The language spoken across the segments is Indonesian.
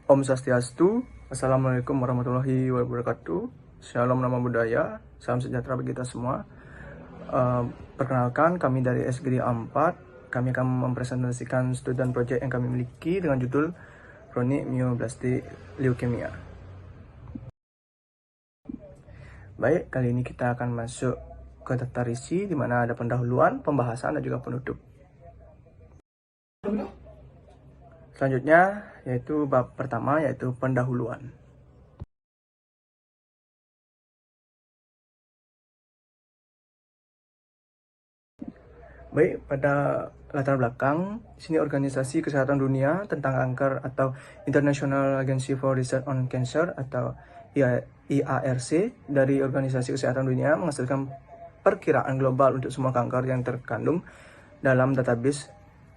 Om Swastiastu, Assalamualaikum warahmatullahi wabarakatuh. Shalom nama budaya, salam sejahtera bagi kita semua. Perkenalkan, kami dari SGD 4. Kami akan mempresentasikan student project yang kami miliki dengan judul kronik myeloblastik leukemia. Baik, kali ini kita akan masuk ke daftar isi, di mana ada pendahuluan, pembahasan, dan juga penutup. Selanjutnya, yaitu bab pertama, yaitu pendahuluan. Baik, pada latar belakang, sini Organisasi Kesehatan Dunia tentang Kanker atau International Agency for Research on Cancer atau IARC dari Organisasi Kesehatan Dunia menghasilkan perkiraan global untuk semua kanker yang terkandung dalam database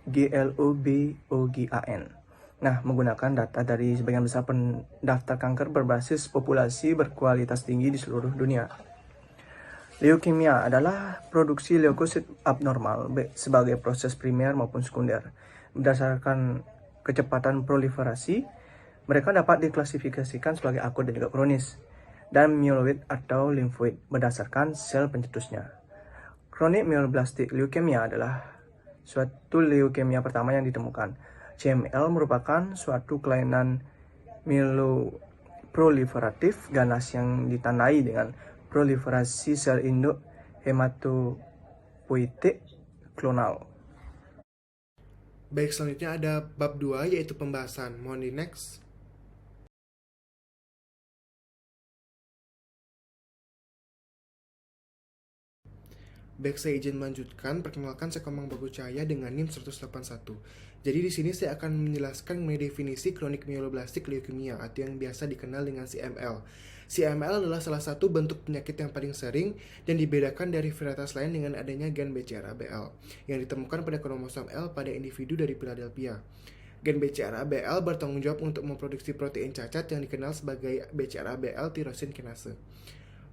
GLOBOGAN. Nah, menggunakan data dari sebagian besar pendaftar kanker berbasis populasi berkualitas tinggi di seluruh dunia. Leukemia adalah produksi leukosit abnormal sebagai proses primer maupun sekunder. Berdasarkan kecepatan proliferasi, mereka dapat diklasifikasikan sebagai akut dan juga kronis, dan myeloid atau limfoid berdasarkan sel pencetusnya. Kronik myeloblastik leukemia adalah suatu leukemia pertama yang ditemukan. CML merupakan suatu kelainan mieloproliferatif ganas yang ditandai dengan proliferasi sel induk hematopoietik klonal. Baik, selanjutnya ada bab 2 yaitu pembahasan. Mohon di next. Baik, saya izin melanjutkan. Perkenalkan, saya Komang Bagus Cahaya dengan NIM 181. Jadi di sini saya akan menjelaskan mengenai definisi kronik myeloblastik leukemia atau yang biasa dikenal dengan CML. CML adalah salah satu bentuk penyakit yang paling sering dan dibedakan dari varietas lain dengan adanya gen BCR-ABL yang ditemukan pada kromosom L pada individu dari Philadelphia. Gen BCR-ABL bertanggung jawab untuk memproduksi protein cacat yang dikenal sebagai BCR-ABL tyrosine kinase.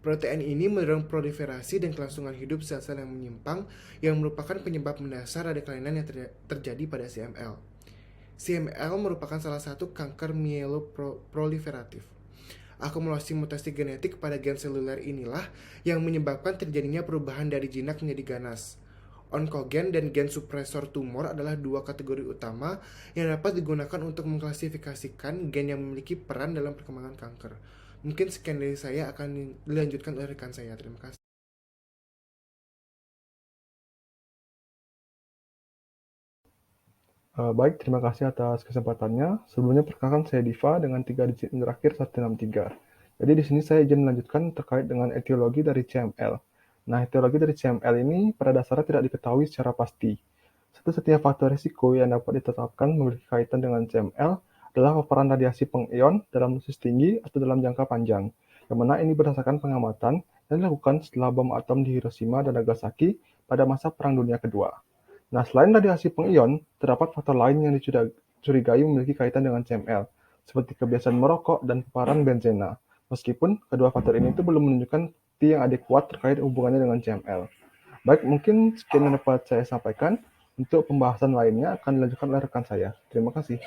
Protein ini mendorong proliferasi dan kelangsungan hidup sel-sel yang menyimpang yang merupakan penyebab mendasar ada kelainan yang terjadi pada CML. CML merupakan salah satu kanker mieloproliferatif. Akumulasi mutasi genetik pada gen seluler inilah yang menyebabkan terjadinya perubahan dari jinak menjadi ganas. Onkogen dan gen supresor tumor adalah dua kategori utama yang dapat digunakan untuk mengklasifikasikan gen yang memiliki peran dalam perkembangan kanker. Mungkin sekian dari saya, akan dilanjutkan oleh rekan saya. Terima kasih. Baik, terima kasih atas kesempatannya. Sebelumnya perkenalkan saya Diva dengan 3 digit terakhir 163. Jadi di sini saya izin melanjutkan terkait dengan etiologi dari CML. Nah, etiologi dari CML ini pada dasarnya tidak diketahui secara pasti. Satu-satunya faktor risiko yang dapat ditetapkan memiliki kaitan dengan CML adalah paparan radiasi pengion dalam dosis tinggi atau dalam jangka panjang, yang mana ini berdasarkan pengamatan yang dilakukan setelah bom atom di Hiroshima dan Nagasaki pada masa Perang Dunia Kedua. Nah, selain radiasi pengion, terdapat faktor lain yang dicurigai memiliki kaitan dengan CML, seperti kebiasaan merokok dan paparan benzena. Meskipun kedua faktor ini itu belum menunjukkan bukti yang adekuat terkait hubungannya dengan CML. Baik, mungkin sekian yang dapat saya sampaikan. Untuk pembahasan lainnya akan dilanjutkan oleh rekan saya. Terima kasih.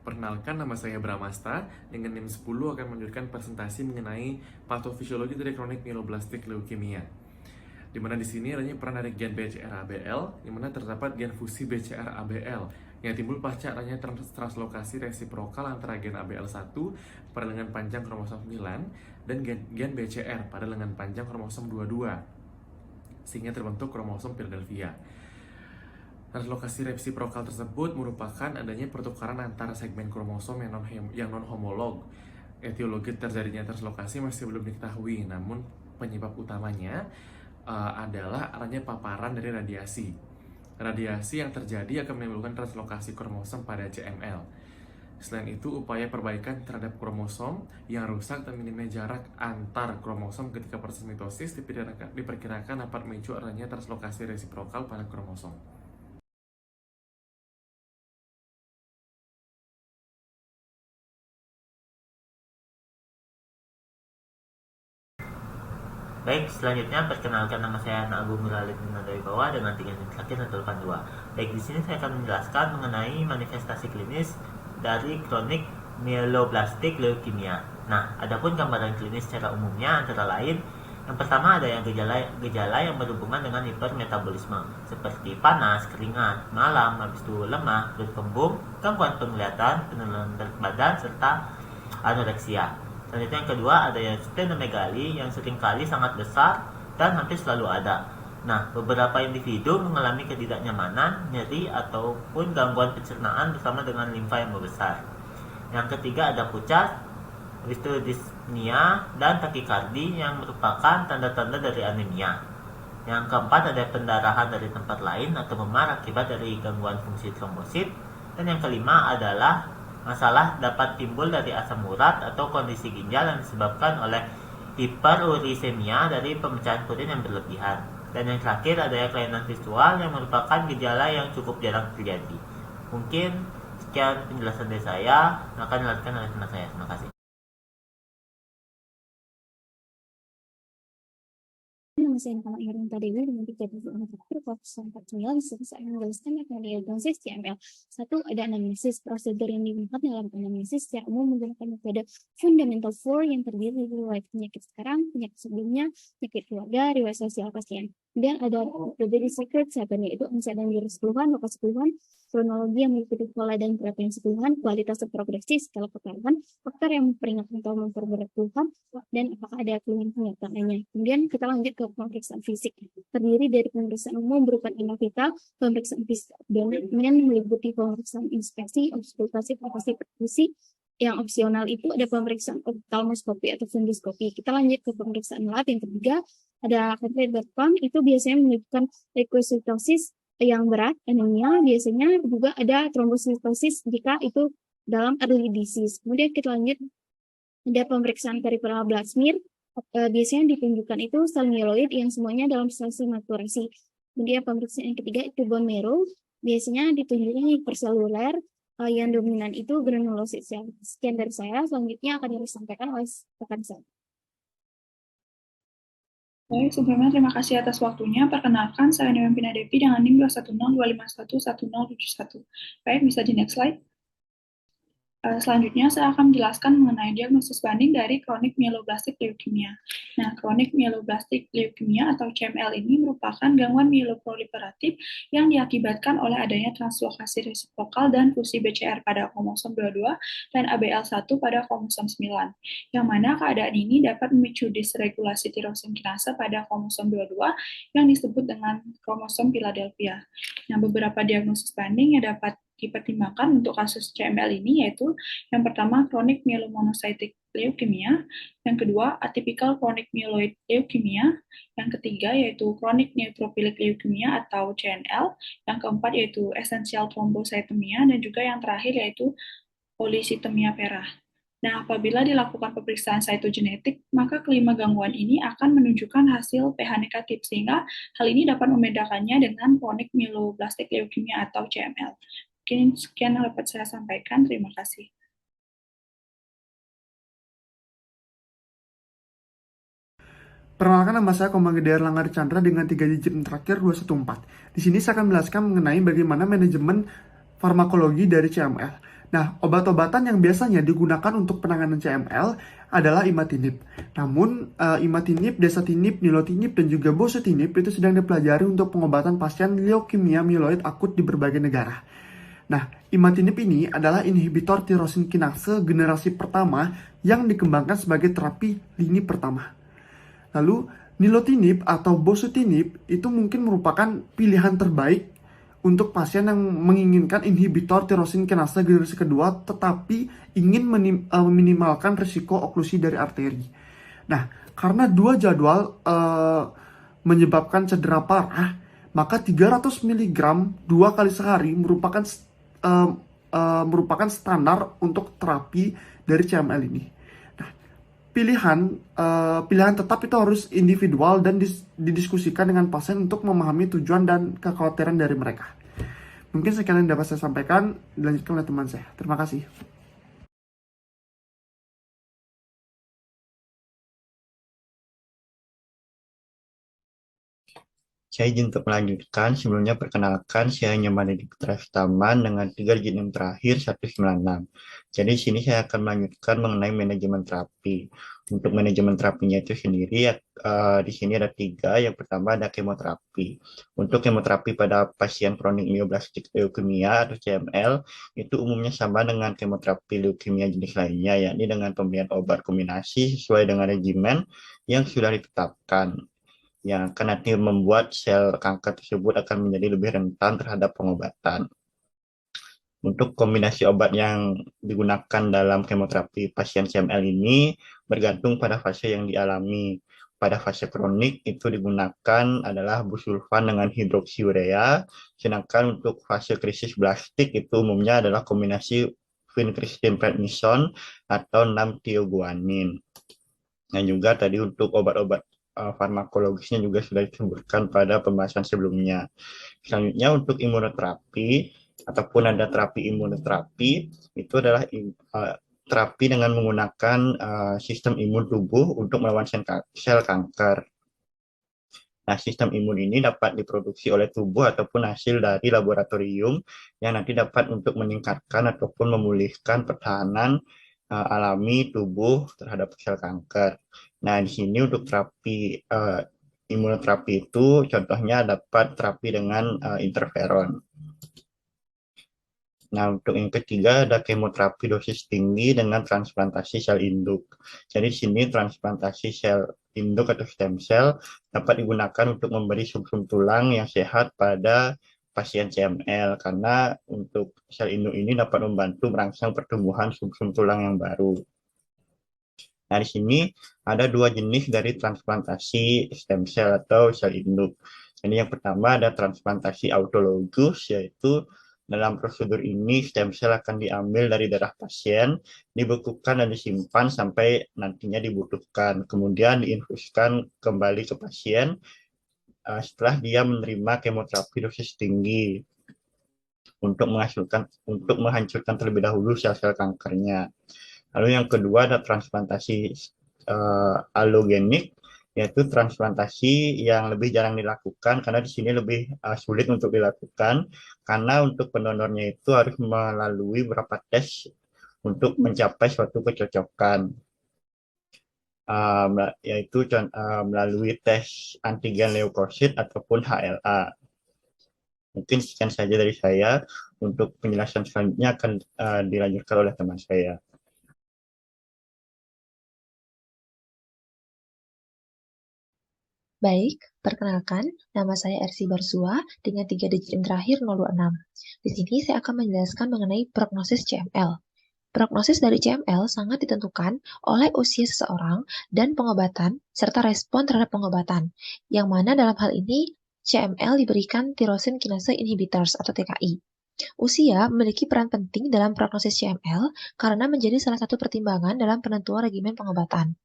Perkenalkan, nama saya Bramasta. Dengan NIM 10 akan melanjutkan presentasi mengenai patofisiologi dari kronik myeloblastik leukemia. Di mana di sini adanya peran dari gen BCR-ABL, di mana terdapat gen fusi BCR-ABL yang timbul pasca adanya translokasi resiprokal antara gen ABL1 pada lengan panjang kromosom 9 dan gen BCR pada lengan panjang kromosom 22, sehingga terbentuk kromosom Philadelphia. Translokasi resiprokal tersebut merupakan adanya pertukaran antara segmen kromosom yang non-homolog. Etiologi terjadinya translokasi masih belum diketahui, namun penyebab utamanya adalah adanya paparan dari radiasi. Radiasi yang terjadi akan menimbulkan translokasi kromosom pada CML. Selain itu, upaya perbaikan terhadap kromosom yang rusak dan minimnya jarak antar kromosom ketika proses mitosis diperkirakan dapat memicu adanya translokasi resiprokal pada kromosom. Baik, selanjutnya perkenalkan, nama saya Agung Muralid dari bawah dengan 3 terakhir dan 82. Baik, di sini saya akan menjelaskan mengenai manifestasi klinis dari kronik myeloblastik leukemia. Nah, adapun gambaran klinis secara umumnya antara lain, yang pertama ada yang gejala yang berhubungan dengan hipermetabolisme seperti panas, keringat, malam, habis itu lemah, perut kembung, gangguan penglihatan, penurunan berat badan, serta anoreksia. Selanjutnya yang kedua ada yang splenomegali yang seringkali sangat besar dan hampir selalu ada. Nah, beberapa individu mengalami ketidaknyamanan, nyeri, ataupun gangguan pencernaan bersama dengan limfa yang membesar. Yang ketiga ada pucat, habis itu dyspnea, dan takikardi yang merupakan tanda-tanda dari anemia. Yang keempat ada pendarahan dari tempat lain atau memar akibat dari gangguan fungsi trombosit. Dan yang kelima adalah masalah dapat timbul dari asam urat atau kondisi ginjal yang disebabkan oleh hiperurisemia dari pemecahan protein yang berlebihan. Dan yang terakhir ada kelainan visual yang merupakan gejala yang cukup jarang terjadi. Mungkin sekian penjelasan dari saya, akan dilanjutkan oleh teman saya. Terima kasih. Nama saya Nikama Irunta Dewi dengan 3 fokus 49. Saya menjelaskan akan diagnosis CML. 1. Ada anamnesis. Prosedur yang digunakan dalam anamnesis secara umum menggunakan metode fundamental 4 yang terdiri dari riwayat penyakit sekarang, penyakit sebelumnya, penyakit keluarga, riwayat sosial pasien. Kemudian ada metode secret 7, yaitu onset dan jurus keluhan, lokasi keluhan, kronologi yang meliputi pola dan preferensi keluhan, kualitas progresi, skala keluhan, faktor yang memperingatkan atau memperberat keluhan, dan apakah ada keluhan penyertaannya. Kemudian kita lanjut ke pemeriksaan fisik. Terdiri dari pemeriksaan umum berupa tanda vital, pemeriksaan fisik abdomen meliputi pemeriksaan inspeksi, auskultasi, palpasi, perkusi. Yang opsional itu ada pemeriksaan optalmoskopi atau fundoskopi. Kita lanjut ke pemeriksaan lab. Yang ketiga ada complete blood count, itu biasanya menunjukkan leukositosis yang berat, anemia, biasanya juga ada trombositosis jika itu dalam early disease. Kemudian kita lanjut ada pemeriksaan peripheral blood smear, biasanya ditunjukkan itu sel mieloid yang semuanya dalam stadium maturasi. Kemudian pemeriksaan yang ketiga itu bone marrow, biasanya ditunjukkan hiperseluler, yang dominan itu granulosit sel. Sekian dari saya, selanjutnya akan disampaikan oleh rekan saya. Baik, sebelumnya terima kasih atas waktunya. Perkenalkan, saya Newempina Devi dengan NIM 210-251-1071. Baik, bisa di next slide. Selanjutnya saya akan menjelaskan mengenai diagnosis banding dari kronik myeloblastik leukemia. Nah, kronik myeloblastik leukemia atau CML ini merupakan gangguan mieloproliferatif yang diakibatkan oleh adanya translokasi resiprokal dan fusi BCR pada kromosom 22 dan ABL1 pada kromosom 9, yang mana keadaan ini dapat memicu disregulasi tirosin kinase pada kromosom 22 yang disebut dengan kromosom Philadelphia. Nah, beberapa diagnosis banding yang dapat dipertimbangkan untuk kasus CML ini yaitu yang pertama chronic myelomonocytic leukemia, yang kedua atypical chronic myeloid leukemia, yang ketiga yaitu chronic neutrophilic leukemia atau CNL, yang keempat yaitu essential thrombocythemia, dan juga yang terakhir yaitu polycythemia vera. Nah, apabila dilakukan pemeriksaan cytogenetik, maka kelima gangguan ini akan menunjukkan hasil pH negatif, sehingga hal ini dapat membedakannya dengan chronic myeloblastic leukemia atau CML. Mungkin sekian yang dapat saya sampaikan. Terima kasih. Perkenalkan, nama saya Komang Gede Erlangga Chandra dengan 3 digit terakhir 214. Di sini saya akan menjelaskan mengenai bagaimana manajemen farmakologi dari CML. Nah, obat-obatan yang biasanya digunakan untuk penanganan CML adalah imatinib. Namun, imatinib, desatinib, nilotinib, dan juga bosutinib itu sedang dipelajari untuk pengobatan pasien leukemia mieloid akut di berbagai negara. Nah, imatinib ini adalah inhibitor tirosin kinase generasi pertama yang dikembangkan sebagai terapi lini pertama. Lalu, nilotinib atau bosutinib itu mungkin merupakan pilihan terbaik untuk pasien yang menginginkan inhibitor tirosin kinase generasi kedua tetapi ingin meminimalkan risiko oklusi dari arteri. Nah, karena dua jadwal menyebabkan cedera parah, maka 300 mg 2 kali sehari merupakan standar untuk terapi dari CML ini. Nah, pilihan tetap itu harus individual dan didiskusikan dengan pasien untuk memahami tujuan dan kekhawatiran dari mereka. Mungkin sekian yang dapat saya sampaikan, dilanjutkan oleh teman saya. Terima kasih. Saya izin untuk melanjutkan. Sebelumnya perkenalkan, saya Nyamanedi Putra Sutaman dengan 3 digit NIM terakhir 196. Jadi di sini saya akan melanjutkan mengenai manajemen terapi. Untuk manajemen terapinya itu sendiri, di sini ada 3. Yang pertama ada kemoterapi. Untuk kemoterapi pada pasien kronik neoplastik leukemia atau CML, itu umumnya sama dengan kemoterapi leukemia jenis lainnya, yakni dengan pemberian obat kombinasi sesuai dengan regimen yang sudah ditetapkan, yang akan nanti membuat sel kanker tersebut akan menjadi lebih rentan terhadap pengobatan. Untuk kombinasi obat yang digunakan dalam kemoterapi pasien CML ini bergantung pada fase yang dialami. Pada fase kronik itu digunakan adalah busulfan dengan hidroksiurea, sedangkan untuk fase krisis blastik itu umumnya adalah kombinasi vincristine prednison atau 6-tioguanin. Dan juga tadi untuk obat-obat farmakologisnya juga sudah disebutkan pada pembahasan sebelumnya. Selanjutnya untuk imunoterapi ataupun ada terapi imunoterapi, itu adalah terapi dengan menggunakan sistem imun tubuh untuk melawan sel kanker. Nah, sistem imun ini dapat diproduksi oleh tubuh ataupun hasil dari laboratorium yang nanti dapat untuk meningkatkan ataupun memulihkan pertahanan alami tubuh terhadap sel kanker. Nah, di sini untuk terapi imunoterapi itu contohnya dapat terapi dengan interferon. Nah, untuk yang ketiga ada kemoterapi dosis tinggi dengan transplantasi sel induk. Jadi di sini transplantasi sel induk atau stem cell dapat digunakan untuk memberi sumsum tulang yang sehat pada pasien CML, karena untuk sel induk ini dapat membantu merangsang pertumbuhan sumsum tulang yang baru. Nah, di sini ada 2 jenis dari transplantasi stem cell atau sel induk. Jadi yang pertama ada transplantasi autologus, yaitu dalam prosedur ini stem cell akan diambil dari darah pasien, dibekukan dan disimpan sampai nantinya dibutuhkan. Kemudian diinfuskan kembali ke pasien setelah dia menerima kemoterapi dosis tinggi untuk menghancurkan terlebih dahulu sel-sel kankernya. Lalu yang kedua ada transplantasi allogenik, yaitu transplantasi yang lebih jarang dilakukan karena di sini lebih sulit untuk dilakukan, karena untuk pendonornya itu harus melalui beberapa tes untuk mencapai suatu kecocokan, yaitu melalui tes antigen leukosit ataupun HLA. Mungkin sekian saja dari saya. Untuk penjelasan selanjutnya akan dilanjutkan oleh teman saya. Baik, perkenalkan, nama saya Ersi Barsua dengan 3 digit NIM terakhir 026. Di sini saya akan menjelaskan mengenai prognosis CML. Prognosis dari CML sangat ditentukan oleh usia seseorang dan pengobatan serta respon terhadap pengobatan, yang mana dalam hal ini CML diberikan tyrosine kinase inhibitors atau TKI. Usia memiliki peran penting dalam prognosis CML karena menjadi salah satu pertimbangan dalam penentuan regimen pengobatan.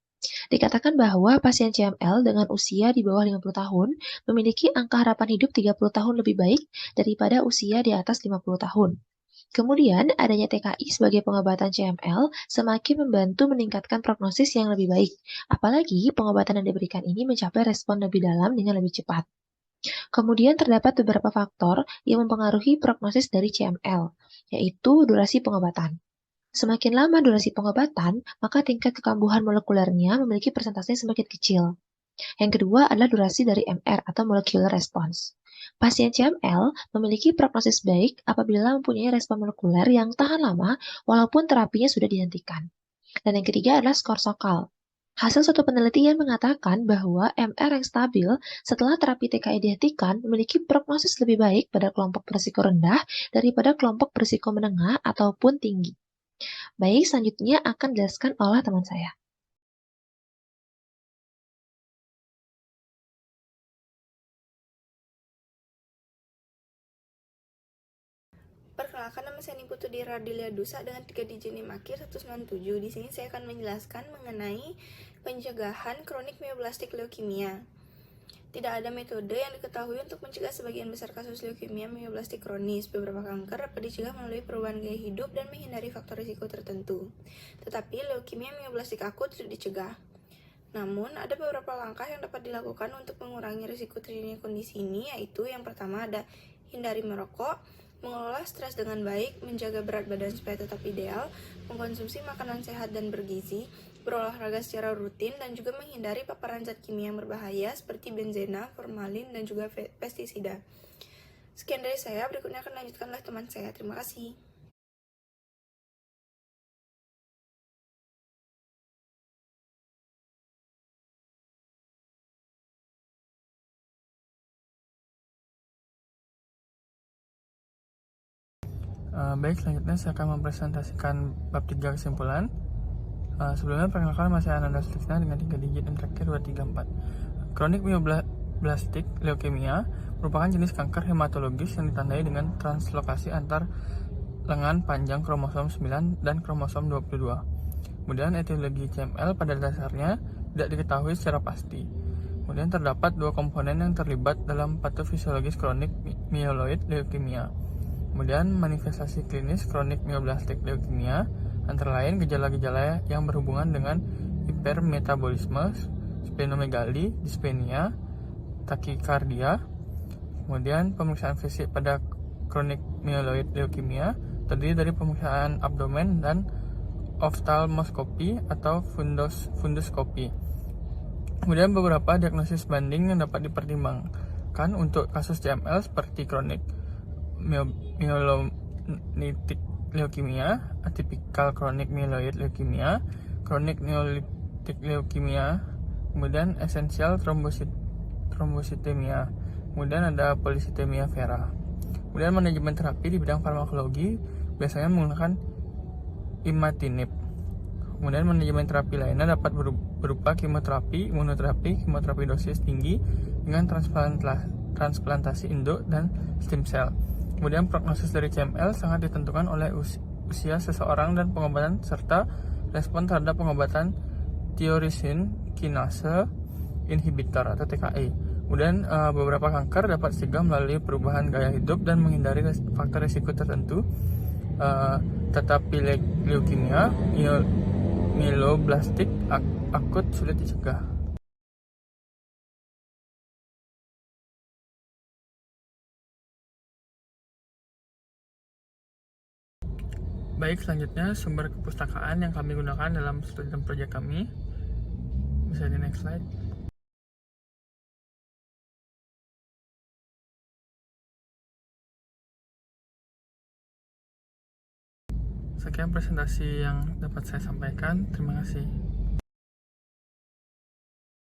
Dikatakan bahwa pasien CML dengan usia di bawah 50 tahun memiliki angka harapan hidup 30 tahun lebih baik daripada usia di atas 50 tahun. Kemudian, adanya TKI sebagai pengobatan CML semakin membantu meningkatkan prognosis yang lebih baik, apalagi pengobatan yang diberikan ini mencapai respon lebih dalam dengan lebih cepat. Kemudian terdapat beberapa faktor yang mempengaruhi prognosis dari CML, yaitu durasi pengobatan. Semakin lama durasi pengobatan, maka tingkat kekambuhan molekulernya memiliki persentase yang semakin kecil. Yang kedua adalah durasi dari MR atau molecular response. Pasien CML memiliki prognosis baik apabila mempunyai respon molekuler yang tahan lama walaupun terapinya sudah dihentikan. Dan yang ketiga adalah skor SOCAL. Hasil suatu penelitian mengatakan bahwa MR yang stabil setelah terapi TKI dihentikan memiliki prognosis lebih baik pada kelompok berisiko rendah daripada kelompok berisiko menengah ataupun tinggi. Baik, selanjutnya akan dijelaskan oleh teman saya. Perkenalkan, nama saya Niputu Radilia Dusa dengan 3 digit NIM akhir 197. Di sini saya akan menjelaskan mengenai pencegahan kronik myeloblastik leukemia. Tidak ada metode yang diketahui untuk mencegah sebagian besar kasus leukemia myeloblastik kronis. Beberapa kanker dapat dicegah melalui perubahan gaya hidup dan menghindari faktor risiko tertentu. Tetapi leukemia myeloblastik akut sulit dicegah. Namun, ada beberapa langkah yang dapat dilakukan untuk mengurangi risiko terjadinya kondisi ini, yaitu yang pertama ada hindari merokok, mengelola stres dengan baik, menjaga berat badan supaya tetap ideal, mengkonsumsi makanan sehat dan bergizi, berolahraga secara rutin, dan juga menghindari paparan zat kimia yang berbahaya seperti benzena, formalin, dan juga pestisida. Sekian dari saya, berikutnya akan dilanjutkan oleh teman saya. Terima kasih. Baik, selanjutnya saya akan mempresentasikan bab 3 kesimpulan. Sebelumnya perkenalkan nama saya Ananda Suliksna dengan 3 digit yang terakhir 234. Kronik myeloblastik leukemia merupakan jenis kanker hematologis yang ditandai dengan translokasi antar lengan panjang kromosom 9 dan kromosom 22. Kemudian etiologi CML pada dasarnya tidak diketahui secara pasti. Kemudian terdapat 2 komponen yang terlibat dalam patofisiologis kronik myeloid leukemia. Kemudian manifestasi klinis kronik myeloblastik leukemia antara lain gejala-gejala yang berhubungan dengan hipermetabolisme, splenomegali, dispenia, takikardia. Kemudian pemeriksaan fisik pada kronik myeloid leukemia terdiri dari pemeriksaan abdomen dan oftalmoskopi atau fundoskopi. Kemudian beberapa diagnosis banding yang dapat dipertimbangkan untuk kasus CML seperti kronik myelonitic leukemia, atipikal kronik myeloid leukemia, kronik neolitik leukemia, kemudian esensial trombositemia, kemudian ada polisitemia vera. Kemudian manajemen terapi di bidang farmakologi biasanya menggunakan imatinib. Kemudian manajemen terapi lainnya dapat berupa kemoterapi, imunoterapi, kemoterapi dosis tinggi dengan transplantasi induk dan stem cell. Kemudian prognosis dari CML sangat ditentukan oleh usia seseorang dan pengobatan serta respon terhadap pengobatan tyrosine kinase inhibitor atau TKI. Kemudian beberapa kanker dapat dicegah melalui perubahan gaya hidup dan menghindari faktor risiko tertentu. Tetapi leukemia myeloblastik akut sulit dicegah. Baik, selanjutnya sumber kepustakaan yang kami gunakan dalam studi dan proyek kami. Bisa di next slide. Sekian presentasi yang dapat saya sampaikan. Terima kasih.